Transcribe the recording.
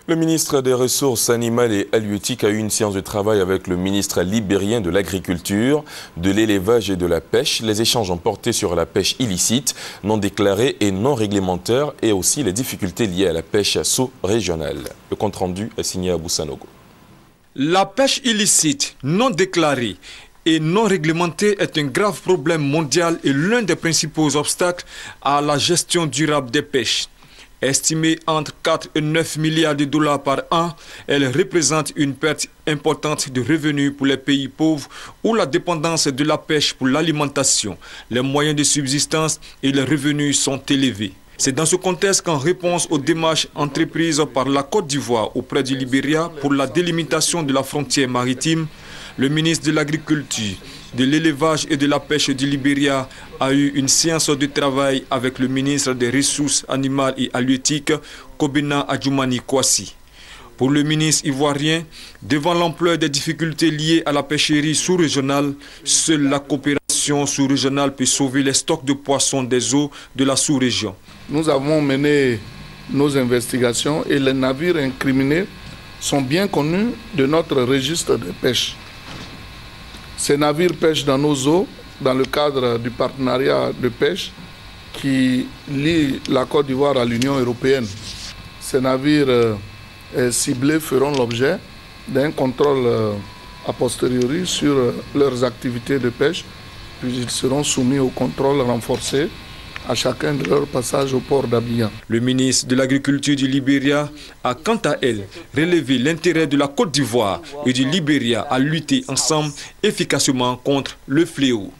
Le ministre des Ressources animales et halieutiques a eu une séance de travail avec le ministre libérien de l'Agriculture, de l'Élevage et de la Pêche. Les échanges ont porté sur la pêche illicite, non déclarée et non réglementaire et aussi les difficultés liées à la pêche sous-régionale. Le compte-rendu est signé à Boussanogo. La pêche illicite, non déclarée et non réglementée est un grave problème mondial et l'un des principaux obstacles à la gestion durable des pêches. Estimée entre 4 et 9 milliards de dollars par an, elle représente une perte importante de revenus pour les pays pauvres où la dépendance de la pêche pour l'alimentation, les moyens de subsistance et les revenus sont élevés. C'est dans ce contexte qu'en réponse aux démarches entreprises par la Côte d'Ivoire auprès du Libéria pour la délimitation de la frontière maritime, le ministre de l'Agriculture, de l'Élevage et de la Pêche du Libéria a eu une séance de travail avec le ministre des Ressources animales et halieutiques, Kobena Adjoumani Kouassi. Pour le ministre ivoirien, devant l'ampleur des difficultés liées à la pêcherie sous-régionale, seule la coopération sous-régionale peut sauver les stocks de poissons des eaux de la sous-région. Nous avons mené nos investigations et les navires incriminés sont bien connus de notre registre de pêche. Ces navires pêchent dans nos eaux dans le cadre du partenariat de pêche qui lie la Côte d'Ivoire à l'Union européenne. Ces navires ciblés feront l'objet d'un contrôle a posteriori sur leurs activités de pêche, puis ils seront soumis au contrôle renforcé à chacun de leurs passages au port d'Abidjan. Le ministre de l'Agriculture du Libéria a quant à elle relevé l'intérêt de la Côte d'Ivoire et du Libéria à lutter ensemble efficacement contre le fléau.